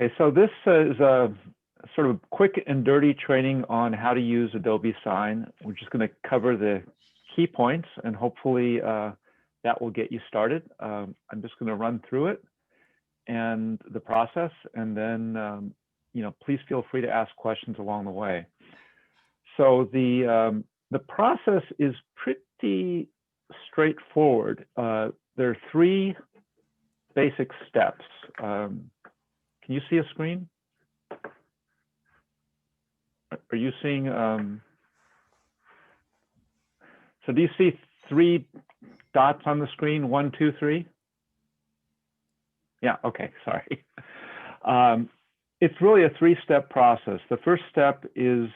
Okay, so this is a sort of quick and dirty training on how to use Adobe Sign. We're just going to cover the key points, and hopefully that will get you started. I'm just going to run through it and the process, and then please feel free to ask questions along the way. So the process is pretty straightforward. There are three basic steps. Can you see a screen? Are you seeing, so do you see three dots on the screen? 1, 2, 3? Yeah, okay, sorry. It's really a three-step process. The first step is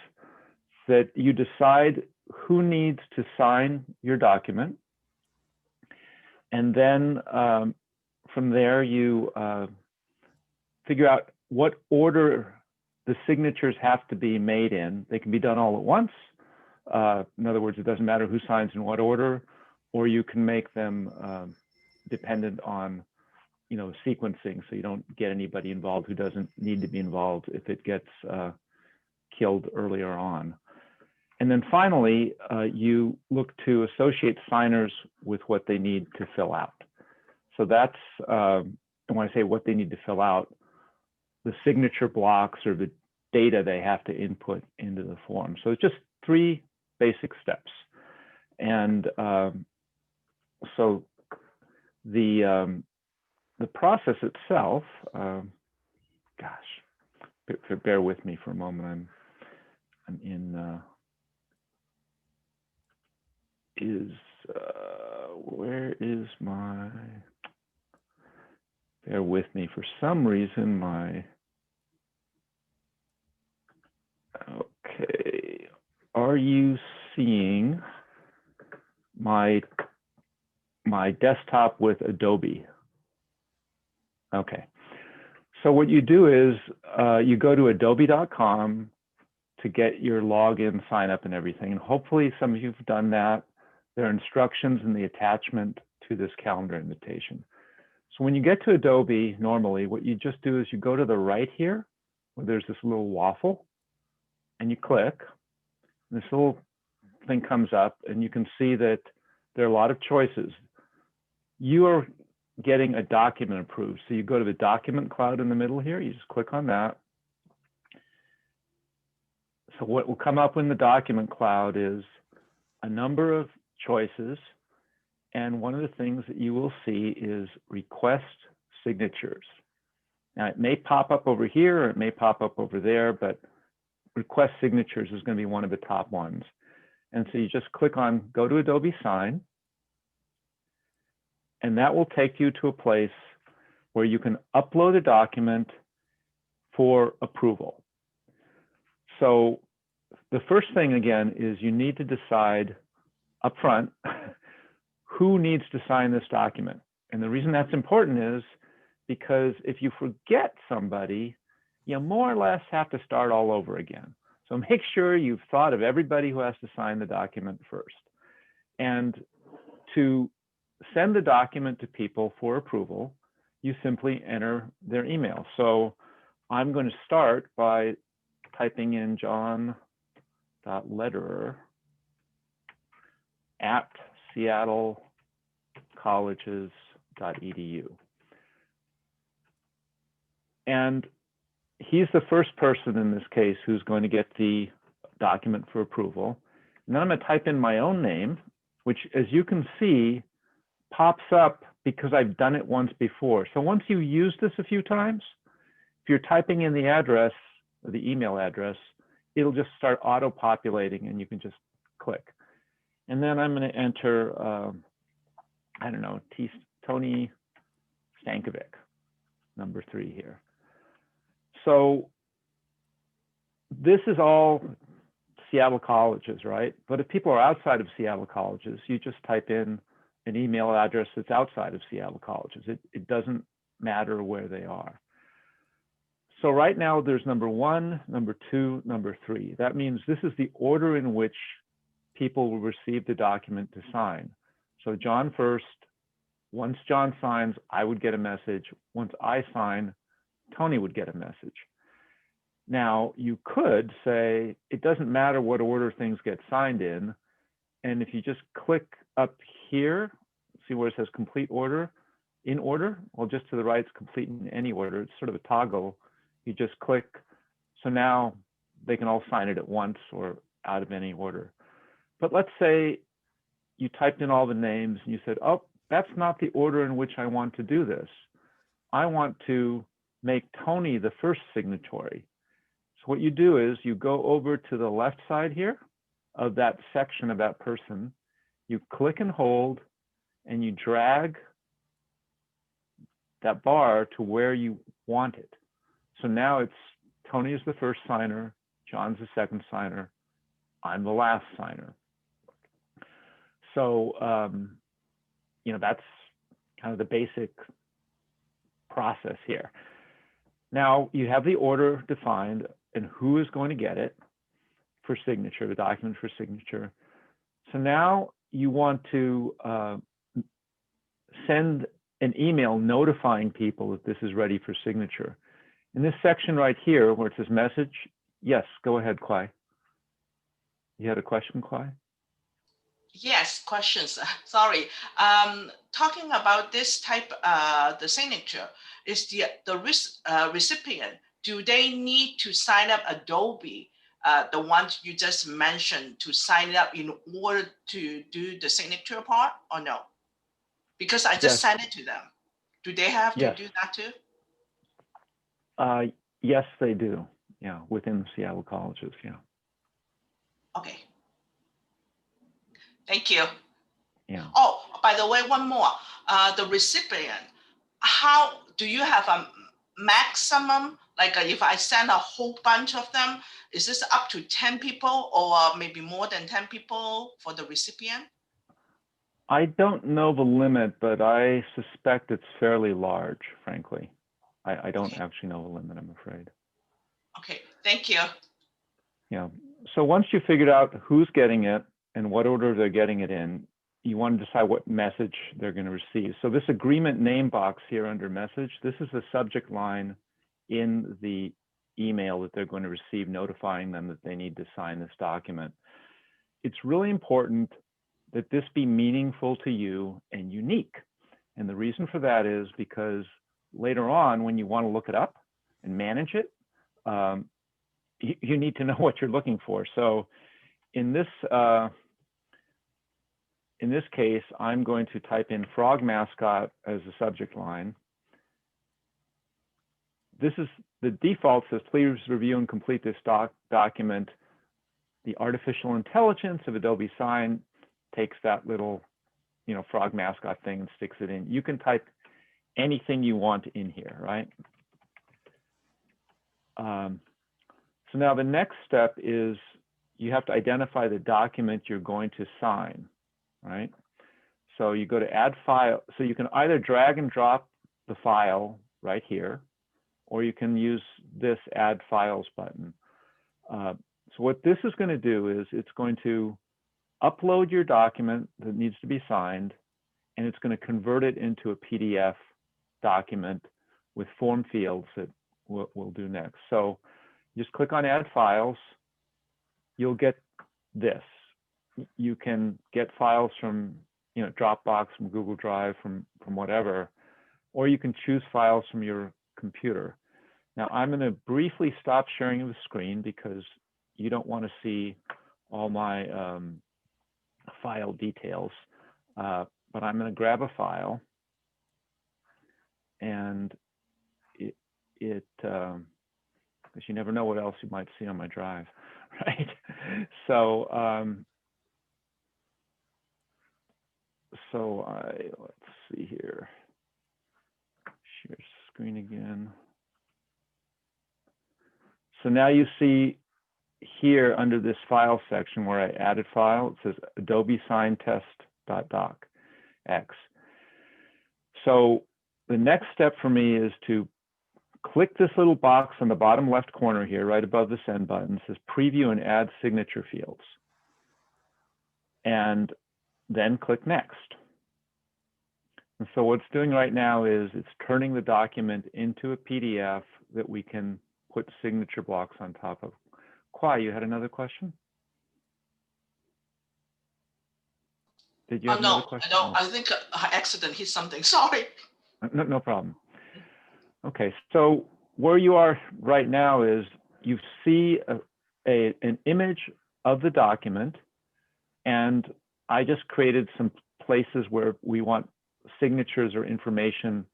that you decide who needs to sign your document. And then from there, you figure out what order the signatures have to be made in. They can be done all at once. In other words, it doesn't matter who signs in what order, or you can make them dependent on sequencing, so you don't get anybody involved who doesn't need to be involved if it gets killed earlier on. And then finally, you look to associate signers with what they need to fill out. So that's, when I say what they need to fill out, the signature blocks or the data they have to input into the form. So it's just three basic steps. And so the process itself, bear with me for a moment. I'm in, where is my, bear with me, for some reason okay, are you seeing my desktop with Adobe? Okay, so what you do is you go to adobe.com to get your login, sign up and everything. And hopefully some of you have done that. There are instructions in the attachment to this calendar invitation. So when you get to Adobe, normally what you just do is you go to the right here, where there's this little waffle, and you click. This little thing comes up, and you can see that there are a lot of choices. You are getting a document approved. So you go to the document cloud in the middle here, you just click on that. So what will come up in the document cloud is a number of choices. And one of the things that you will see is request signatures. Now it may pop up over here or it may pop up over there, but request signatures is going to be one of the top ones. And so you just click on go to Adobe Sign, and that will take you to a place where you can upload a document for approval. So the first thing, again, is you need to decide up front who needs to sign this document. And the reason that's important is because if you forget somebody, you more or less have to start all over again. So make sure you've thought of everybody who has to sign the document first. And to send the document to people for approval, you simply enter their email. So I'm going to start by typing in john.lederer@seattlecolleges.edu. And he's the first person in this case who's going to get the document for approval. And then I'm going to type in my own name, which, as you can see, pops up because I've done it once before. So once you use this a few times, if you're typing in the address, or the email address, it'll just start auto-populating and you can just click. And then I'm going to enter, I don't know, Tony Stankovic, number 3 here. So this is all Seattle colleges, right? But if people are outside of Seattle colleges, you just type in an email address that's outside of Seattle colleges. It doesn't matter where they are. So right now there's number 1, number 2, number 3. That means this is the order in which people will receive the document to sign. So John first. Once John signs, I would get a message. Once I sign, Tony would get a message. Now, you could say it doesn't matter what order things get signed in. And if you just click up here, see where it says complete order, in order, well, just to the right, it's complete in any order. It's sort of a toggle. You just click. So now they can all sign it at once or out of any order. But let's say you typed in all the names and you said, oh, that's not the order in which I want to do this. I want to make Tony the first signatory. So what you do is you go over to the left side here of that section of that person, you click and hold, and you drag that bar to where you want it. So now it's Tony is the first signer, John's the second signer, I'm the last signer. So, that's kind of the basic process here. Now you have the order defined and who is going to get it for signature, the document for signature. So now you want to send an email notifying people that this is ready for signature. In this section right here where it says message, yes, go ahead, Kwai. You had a question, Kwai? Yes, questions. Sorry. Talking about this type, the signature, is the recipient, do they need to sign up Adobe, the one you just mentioned, to sign it up in order to do the signature part, or no? Because I just sent it to them. Do they have to do that too? Yes, they do. Yeah, within Seattle colleges, yeah. Okay. Thank you. Yeah. Oh, by the way, one more. The recipient, how do you have a maximum? Like if I send a whole bunch of them, is this up to 10 people or maybe more than 10 people for the recipient? I don't know the limit, but I suspect it's fairly large, frankly. I don't actually know the limit, I'm afraid. Okay, thank you. Yeah. So once you figured out who's getting it and what order they're getting it in, you want to decide what message they're going to receive. So this agreement name box here under message, this is the subject line in the email that they're going to receive notifying them that they need to sign this document. It's really important that this be meaningful to you and unique. And the reason for that is because later on, when you want to look it up and manage it, you need to know what you're looking for. So in this case, I'm going to type in frog mascot as the subject line. This is the default says, please review and complete this document. The artificial intelligence of Adobe Sign takes that little, frog mascot thing and sticks it in. You can type anything you want in here, right? So now the next step is you have to identify the document you're going to sign, right? So you go to add file. So you can either drag and drop the file right here, or you can use this add files button. So what this is going to do is it's going to upload your document that needs to be signed, and it's going to convert it into a PDF document with form fields that we'll do next. So just click on add files. You'll get this. You can get files from Dropbox, from Google Drive, from whatever, or you can choose files from your computer. Now I'm going to briefly stop sharing the screen because you don't want to see all my file details, but I'm going to grab a file, and because you never know what else you might see on my drive, right? So let's see here. Share screen again. So now you see here under this file section where I added file, it says Adobe Sign Test.docx. So the next step for me is to click this little box on the bottom left corner here, right above the send button. It says preview and add signature fields. And then click next. And so what it's doing right now is it's turning the document into a PDF that we can put signature blocks on top of. Kwai, you had another question? Did you Oh, have another no, question? I don't. I think accident hit something. Sorry. No, no problem. Okay, so where you are right now is you see an image of the document, and I just created some places where we want signatures or information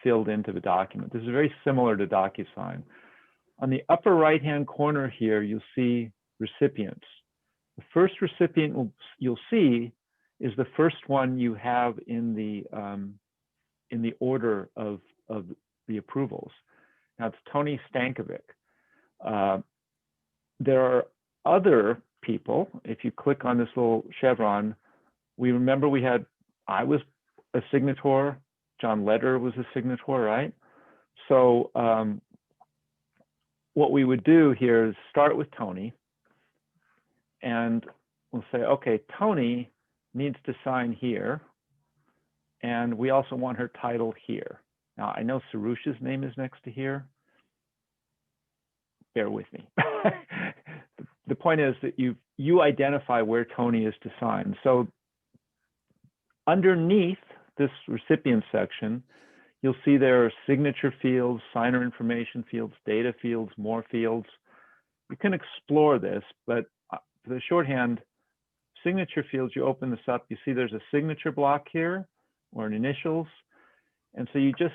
filled into the document. This is very similar to DocuSign. On the upper right-hand corner here, you'll see recipients. The first recipient you'll see is the first one you have in the order of the approvals. Now it's Tony Stankovic. There are other people. If you click on this little chevron, I was a signator, John Lederer was a signator, right? So what we would do here is start with Tony, and we'll say, okay, Tony needs to sign here, and we also want her title here. Now, I know Sarush's name is next to here. Bear with me. The point is that you identify where Tony is to sign. So underneath this recipient section, you'll see there are signature fields, signer information fields, data fields, more fields. You can explore this, but for the shorthand, signature fields, you open this up, you see there's a signature block here, or an initials. And so you just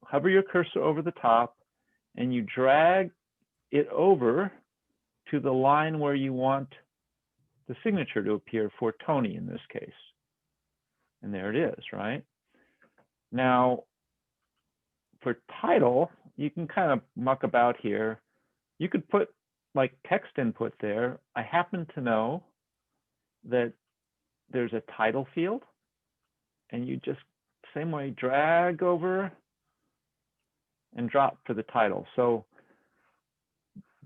hover your cursor over the top, and you drag it over to the line where you want the signature to appear for Tony in this case. And there it is, right? Now, for title, you can kind of muck about here. You could put like text input there. I happen to know that there's a title field, and you just same way drag over and drop for the title. So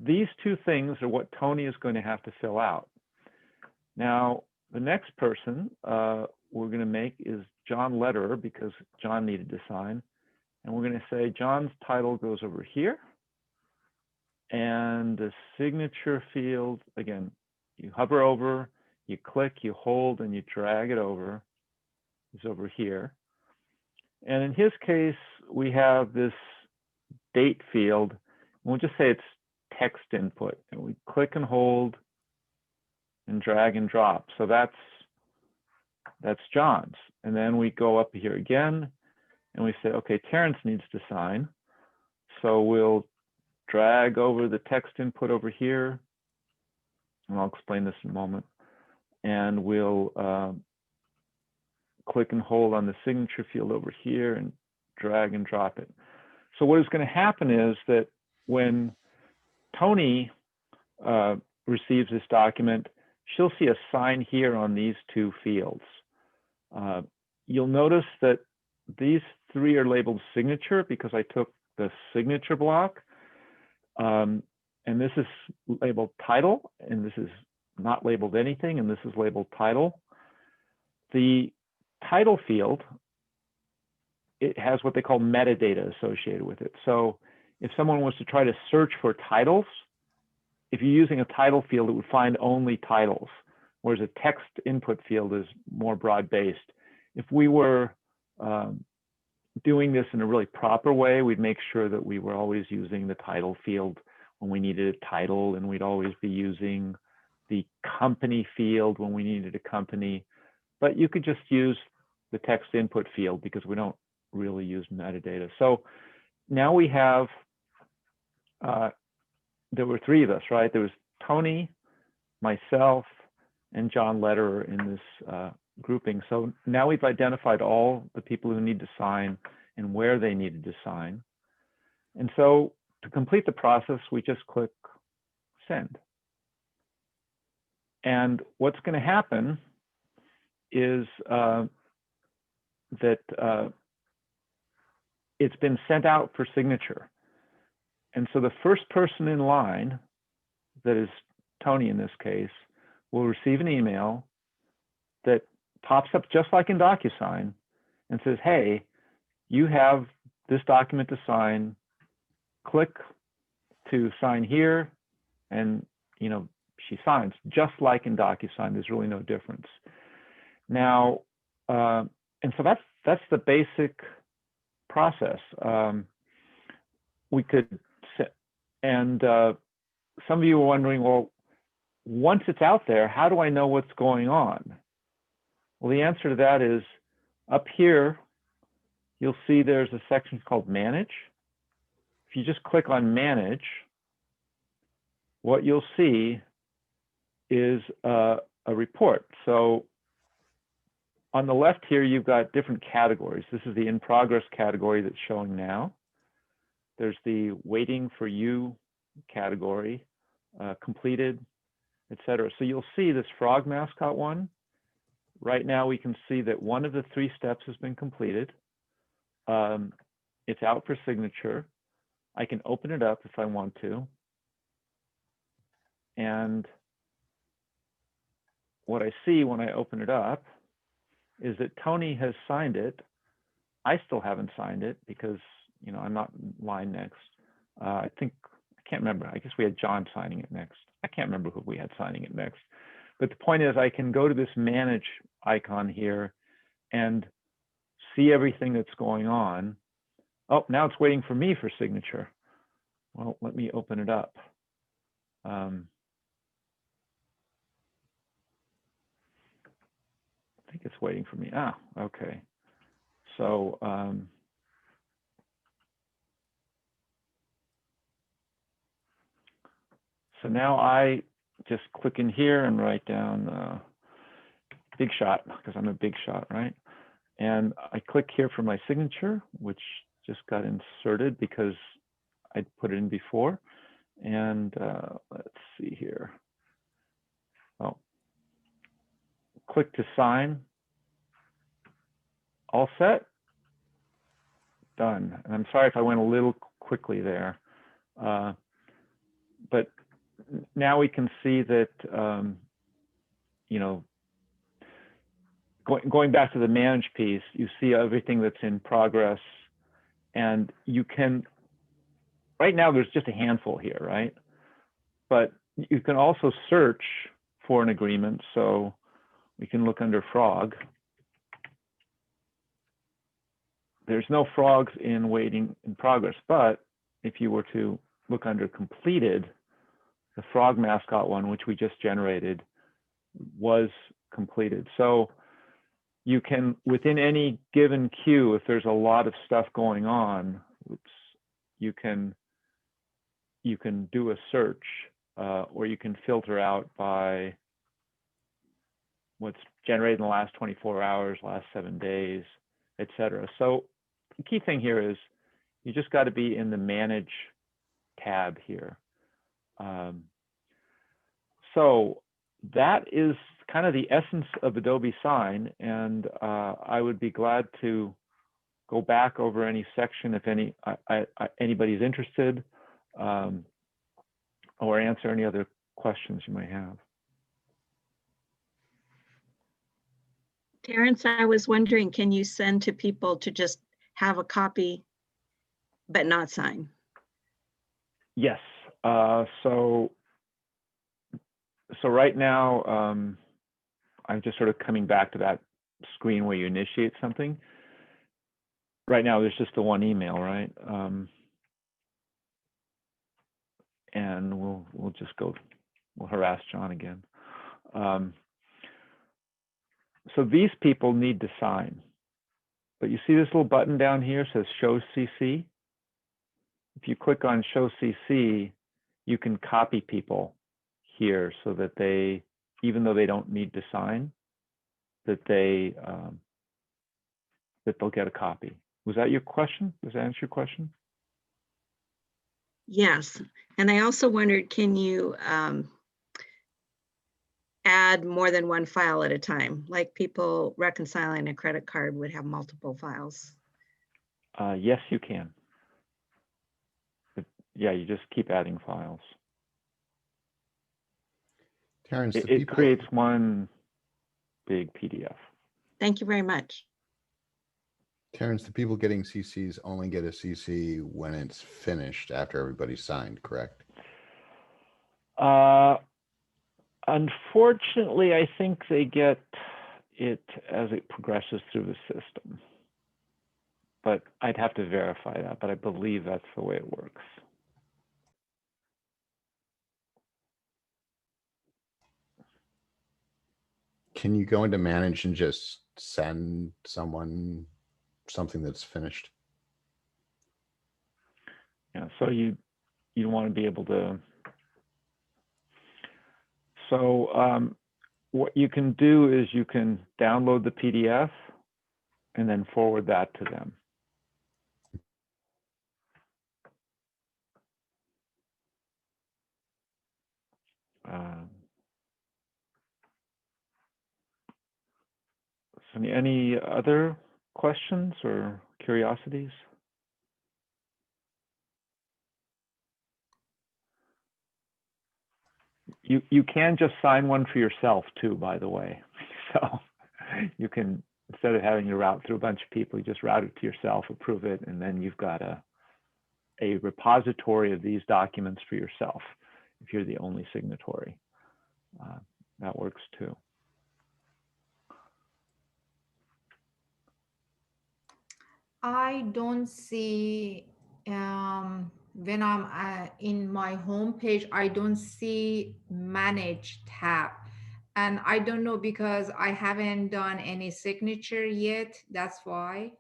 these two things are what Tony is going to have to fill out. Now, the next person we're going to make is John Lederer, because John needed to sign. And we're going to say John's title goes over here. And the signature field, again, you hover over, you click, you hold, and you drag it over. It's over here. And in his case, we have this date field. We'll just say it's text input. And we click and hold and drag and drop. So that's John's. And then we go up here again, and we say, okay, Terrence needs to sign. So we'll drag over the text input over here, and I'll explain this in a moment. And we'll click and hold on the signature field over here and drag and drop it. So what is going to happen is that when Tony receives this document, she'll see a sign here on these two fields. You'll notice that these three are labeled signature because I took the signature block. And this is labeled title, and this is not labeled anything, and this is labeled title. The title field, it has what they call metadata associated with it. So if someone was to try to search for titles, if you're using a title field, it would find only titles, whereas a text input field is more broad-based. If we were doing this in a really proper way, we'd make sure that we were always using the title field when we needed a title, and we'd always be using the company field when we needed a company. But you could just use the text input field because we don't really use metadata. So now we have, there were three of us, right? There was Tony, myself, and John Lederer in this grouping. So now we've identified all the people who need to sign and where they needed to sign. And so to complete the process, we just click send. And what's going to happen is that it's been sent out for signature. And so the first person in line, that is Tony in this case, will receive an email that pops up just like in DocuSign and says, hey, you have this document to sign. Click to sign here, and she signs just like in DocuSign. There's really no difference. Now, and so that's the basic process. We could, and some of you are wondering, well, once it's out there, how do I know what's going on? Well, the answer to that is up here, you'll see there's a section called Manage. If you just click on Manage, what you'll see is a report. So on the left here, you've got different categories. This is the in progress category that's showing now. There's the waiting for you category, completed, etc. So you'll see this frog mascot one. Right now, we can see that one of the 3 steps has been completed. It's out for signature. I can open it up if I want to. And what I see when I open it up is that Tony has signed it. I still haven't signed it because I'm not in line next. I can't remember. I guess we had John signing it next. I can't remember who we had signing it next. But the point is, I can go to this Manage icon here and see everything that's going on. Oh, now it's waiting for me for signature. Well, let me open it up. I think it's waiting for me. Ah, okay. So so now I just click in here and write down Big Shot, because I'm a big shot, right? And I click here for my signature, which just got inserted because I'd put it in before. And let's see here. Oh, click to sign. All set. Done. And I'm sorry if I went a little quickly there. But now we can see that, going back to the Manage piece, you see everything that's in progress. And you can, right now, there's just a handful here, right? But you can also search for an agreement. So we can look under frog. There's no frogs in waiting in progress, but if you were to look under completed, the frog mascot one, which we just generated, was completed. So you can, within any given queue, if there's a lot of stuff going on, you can do a search, or you can filter out by what's generated in the last 24 hours, last 7 days, etc. So the key thing here is you just got to be in the Manage tab here. So that is kind of the essence of Adobe Sign, and I would be glad to go back over any section if anybody's interested, or answer any other questions you might have. Terrence, I was wondering, can you send to people to just have a copy but not sign? Yes. So right now, I'm just sort of coming back to that screen where you initiate something. Right now, there's just the one email, right? And we'll just go. We'll harass John again. So these people need to sign. But you see this little button down here says Show CC. If you click on Show CC, you can copy people here so that they, even though they don't need to sign, that they'll get a copy. Was that your question? Does that answer your question? Yes. And I also wondered, can you add more than one file at a time? Like people reconciling a credit card would have multiple files. Yes, you can. But yeah, you just keep adding files. Terrence, It creates one big PDF. Thank you very much. Terrence, the people getting CCs only get a CC when it's finished after everybody's signed, correct? Unfortunately, I think they get it as it progresses through the system. But I'd have to verify that, but I believe that's the way it works. Can you go into manage and just send someone something that's finished? Yeah, so you want to be able to. So what you can do is you can download the PDF and then forward that to them. So any other questions or curiosities? You can just sign one for yourself too, by the way. So you can, instead of having to route through a bunch of people, you just route it to yourself, approve it, and then you've got a repository of these documents for yourself if you're the only signatory. That works too. I don't see, when I'm in my home page, I don't see manage tab. And I don't know because I haven't done any signature yet. That's why.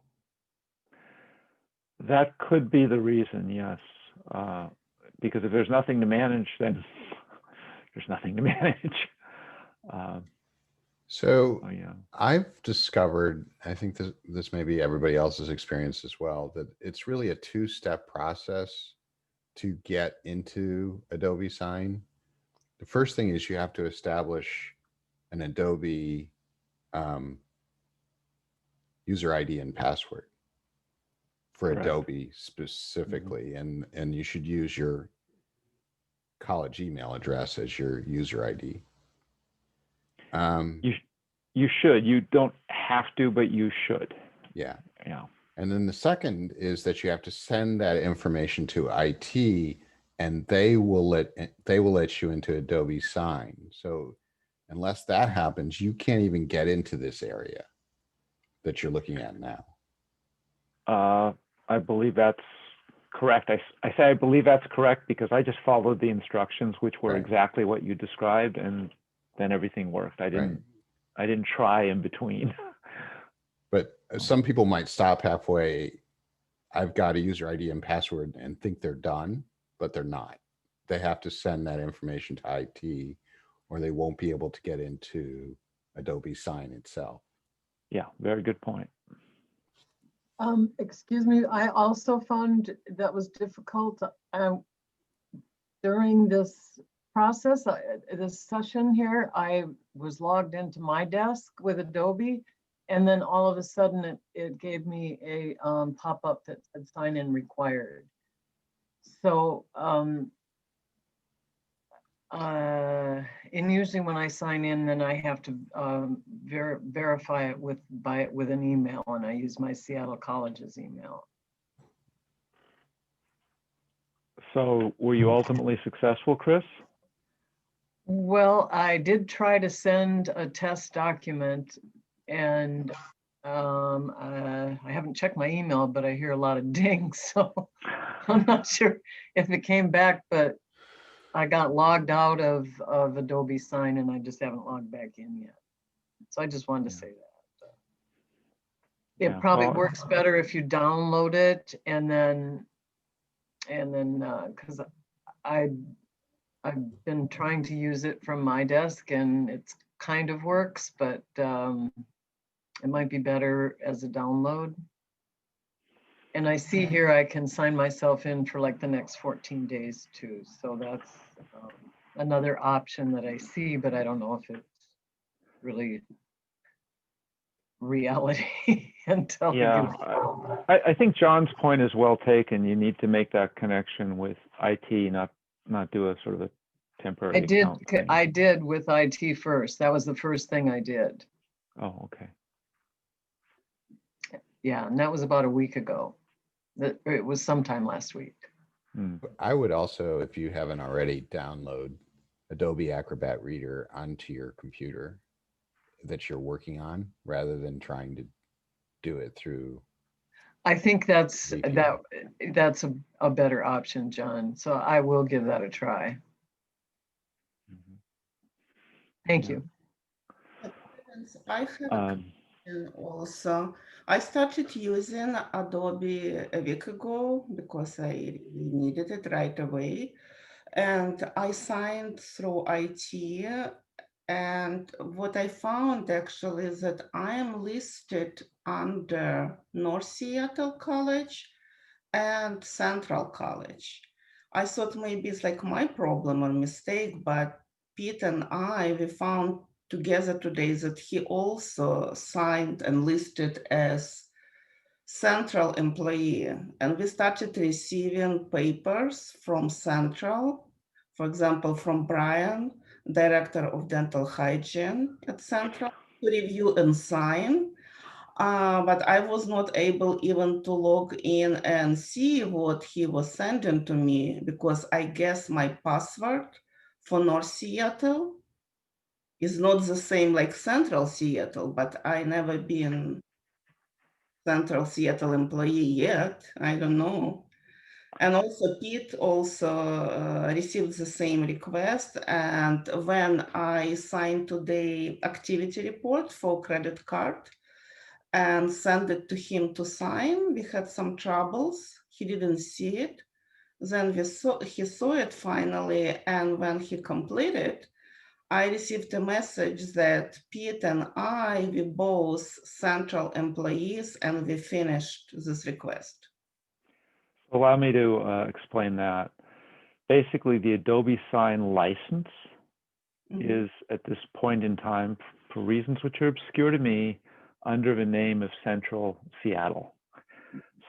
That could be the reason, yes. Because if there's nothing to manage, then there's nothing to manage. So Oh, yeah. I've discovered, I think this may be everybody else's experience as well, that it's really a two-step process to get into Adobe Sign. The first thing is you have to establish an Adobe user ID and password for Correct. Adobe specifically. And you should use your college email address as your user ID. You should. You don't have to, but you should. Yeah. Yeah. And then the second is that you have to send that information to IT, and they will let you into Adobe Sign. So unless that happens, you can't even get into this area that you're looking at now. I believe that's correct. I say I believe that's correct because I just followed the instructions, which were Right. exactly what you described, and then everything worked. I didn't try in between. But some people might stop halfway. I've got a user ID and password and think they're done, but they're not. They have to send that information to IT or they won't be able to get into Adobe Sign itself. Yeah, very good point. Excuse me, I also found that was difficult during this process, this session here. I was logged into my desk with Adobe, and then all of a sudden it gave me a pop-up that said sign in required. So and usually when I sign in, then I have to verify it with an email, and I use my Seattle College's email. So were you ultimately successful, Chris? Well, I did try to send a test document, and I haven't checked my email, but I hear a lot of dings, so I'm not sure if it came back, but I got logged out of Adobe Sign and I just haven't logged back in yet. So I just wanted to say that. It probably works better if you download it and then because I've been trying to use it from my desk and it's kind of works, but it might be better as a download. And I see here I can sign myself in for like the next 14 days too. So that's another option that I see, but I don't know if it's really reality until yeah. I think John's point is well taken. You need to make that connection with IT, not do a sort of a temporary account thing. I did with IT first. That was the first thing I did. Oh, okay. Yeah, and that was about a week ago. That it was sometime last week. Hmm. I would also, if you haven't already, download Adobe Acrobat Reader onto your computer that you're working on, rather than trying to do it through. I think that's VPN. that's a better option, John. So I will give that a try. Mhm. Thank Yeah. you. I have a Um, question also. I started using Adobe a week ago because I really needed it right away. And I signed through IT. And what I found actually is that I am listed under North Seattle College and Central College. I thought maybe it's like my problem or mistake, but Pete and we found together today that he also signed and listed as Central employee. And we started receiving papers from Central, for example, from Brian, Director of Dental Hygiene at Central, to review and sign. But I was not able even to log in and see what he was sending to me because I guess my password for North Seattle is not the same like Central Seattle, but I never been Central Seattle employee yet. I don't know. And also Pete also received the same request. And when I signed today activity report for credit card and sent it to him to sign, we had some troubles. He didn't see it. Then he saw it finally. And when he completed, I received a message that Pete and we both Central employees and we finished this request. allow me to explain that. Basically, the Adobe Sign license is at this point in time, for reasons which are obscure to me, under the name of Central Seattle.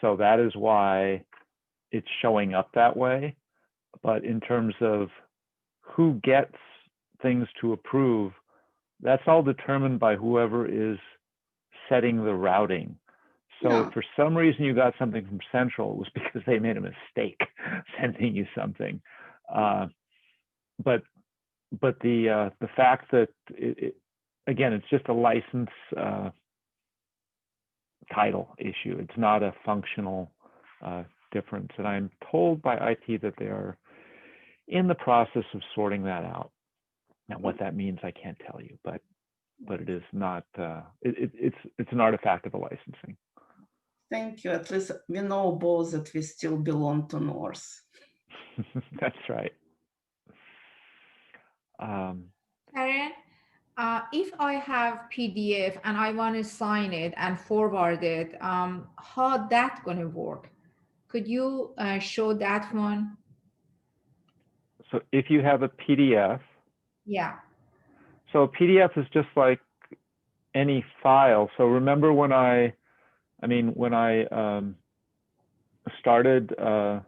So that is why it's showing up that way. But in terms of who gets things to approve, that's all determined by whoever is setting the routing. So Yeah. if for some reason you got something from Central, it was because they made a mistake sending you something. But the fact that again, it's just a license title issue. It's not a functional difference. And I'm told by IT that they are in the process of sorting that out. Now, what that means, I can't tell you, but it is not. It's an artifact of the licensing. Thank you. At least we know both that we still belong to North. That's right. Karen, if I have PDF and I want to sign it and forward it, how that going to work? Could you show that one? So if you have a PDF, Yeah. so a PDF is just like any file. So remember when I started a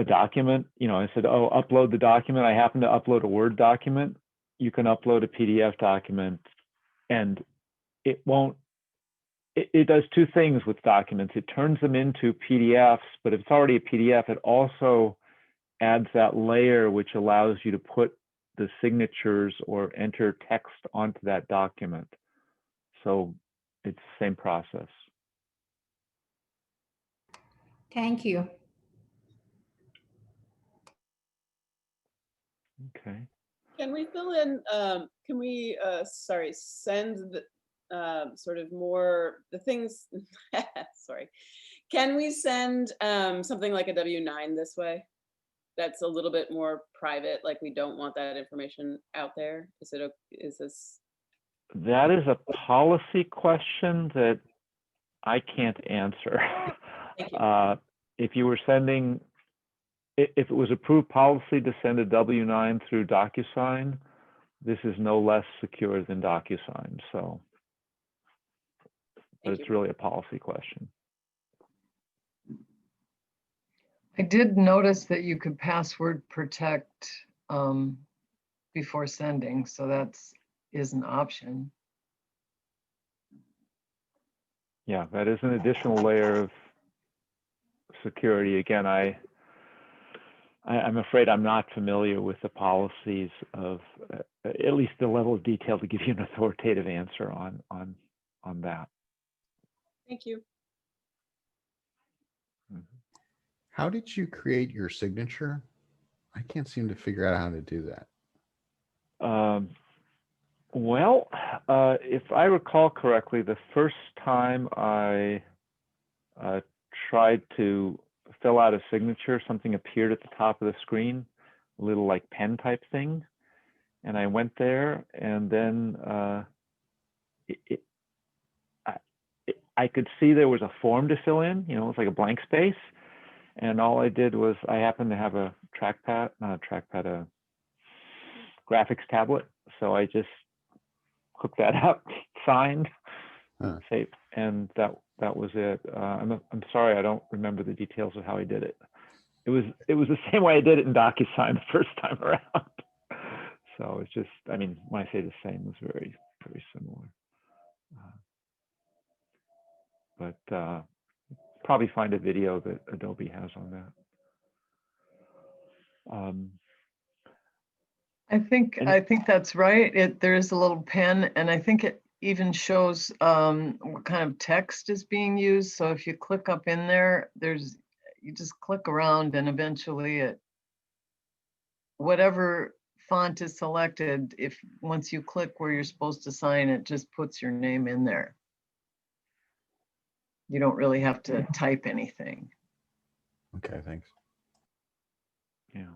document, I said, oh, upload the document. I happen to upload a Word document. You can upload a PDF document, and it won't. It does two things with documents. It turns them into PDFs, but if it's already a PDF, it also adds that layer which allows you to put the signatures or enter text onto that document. So it's the same process. Thank you. Okay. Can we fill in, can we, send the, sort of more, the things, sorry. Can we send something like a W-9 this way? That's a little bit more private, like we don't want that information out there? Is this? That is a policy question that I can't answer. Thank you. If you were sending, if it was approved policy to send a W-9 through DocuSign, this is no less secure than DocuSign. So, but Thank it's you. really a policy question. I did notice that you could password protect before sending, so that's an option. Yeah, that is an additional layer of security. Again, I'm afraid I'm not familiar with the policies of at least the level of detail to give you an authoritative answer on that. Thank you. How did you create your signature? I can't seem to figure out how to do that. Well, if I recall correctly, the first time I tried to fill out a signature, something appeared at the top of the screen, a little like pen type thing. And I went there, and then I could see there was a form to fill in, you know, it's like a blank space. And all I did was, I happened to have a trackpad, not a trackpad, a graphics tablet. So I just hooked that up, signed, saved, and that was it. I'm sorry, I don't remember the details of how I did it. It was the same way I did it in DocuSign the first time around. So it's just, I mean, when I say the same, it's very, very similar. But probably find a video that Adobe has on that. I think that's right. There is a little pen, and I think it even shows what kind of text is being used. So if you click up in there, you just click around, and eventually whatever font is selected, once you click where you're supposed to sign, it just puts your name in there. You don't really have to type anything. Okay, thanks. Yeah.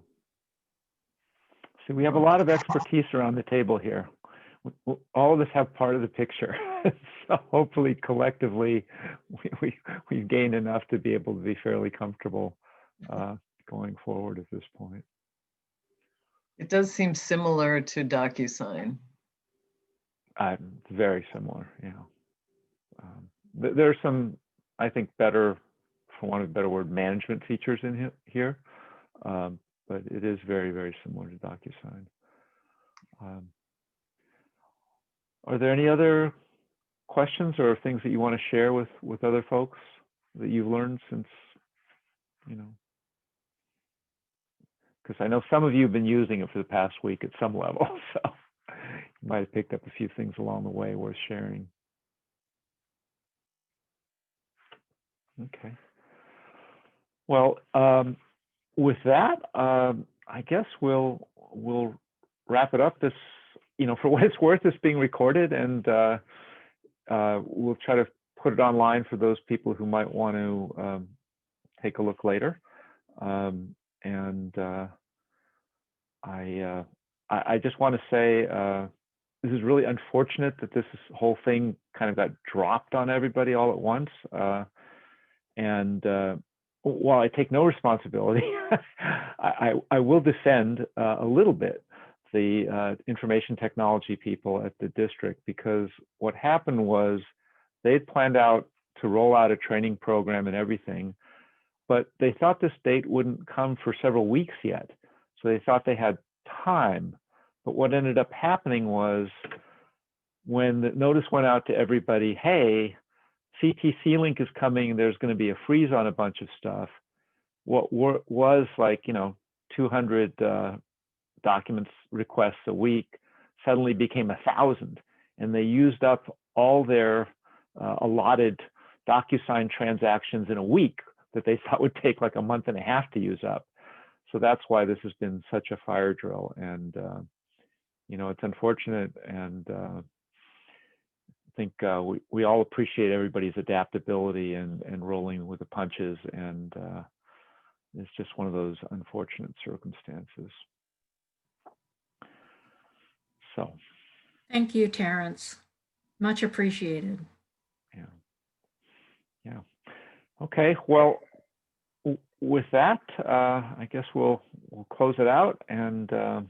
So we have a lot of expertise around the table here. All of us have part of the picture. So hopefully collectively we've gained enough to be able to be fairly comfortable going forward at this point. It does seem similar to DocuSign. Very similar, yeah. There's some, I think, better, for want of a better word, management features in here, but it is very, very similar to DocuSign. Are there any other questions or things that you want to share with other folks that you've learned since, you know? Because I know some of you have been using it for the past week at some level, so you might have picked up a few things along the way worth sharing. Okay. Well, with that, I guess we'll wrap it up. This, you know, for what it's worth, it's being recorded, and we'll try to put it online for those people who might want to take a look later. I just want to say this is really unfortunate that this whole thing kind of got dropped on everybody all at once. While I take no responsibility, I will defend a little bit the information technology people at the district, because what happened was they had planned out to roll out a training program and everything, but they thought this date wouldn't come for several weeks yet. So they thought they had time. But what ended up happening was, when the notice went out to everybody, hey, CTC Link is coming, there's going to be a freeze on a bunch of stuff. What was like, 200 documents requests a week suddenly became 1,000, and they used up all their allotted DocuSign transactions in a week that they thought would take like a month and a half to use up. So that's why this has been such a fire drill, and it's unfortunate, and I think we all appreciate everybody's adaptability and rolling with the punches, and it's just one of those unfortunate circumstances. So. Thank you, Terrence. Much appreciated. Yeah. Okay. Well, with that, I guess we'll close it out, and I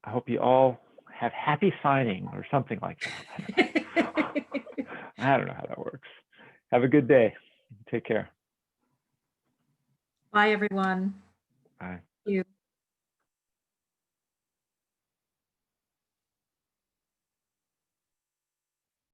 hope you all have happy signing or something like that. I don't know how that works. Have a good day. Take care. Bye, everyone. Bye. Thank you.